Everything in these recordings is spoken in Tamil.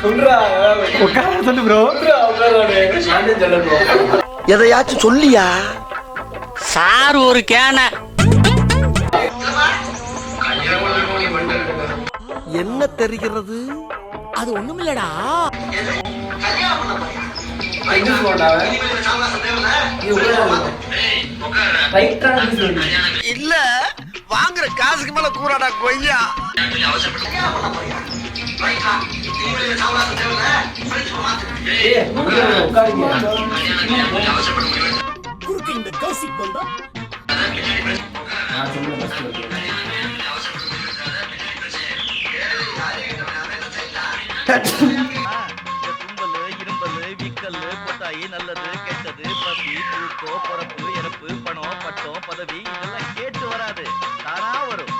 சொல்லு ப்ரோ. எதையாச்சும் சொல்லியா சார் ஒரு கேன என்ன தெரிகிறது? அது ஒண்ணுமில்லடா. இல்ல வாங்குற காசுக்கு மேல கூறாடா கொய்யா. இந்த கௌசிக் வந்தா தும்பல் இரும்பல் விக்கல் பொட்டாயி நல்லது கெட்டது பசி தூக்கோ பொறப்பு இறப்பு பணம் பட்டம் பதவி இதெல்லாம் கேட்டு வராது, தானா வரும்.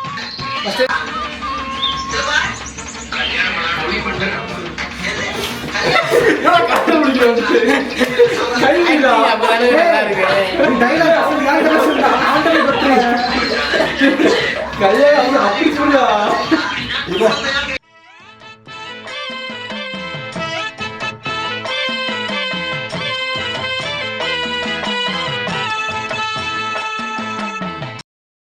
கல்யாணம் அப்படி சொல்லுவா.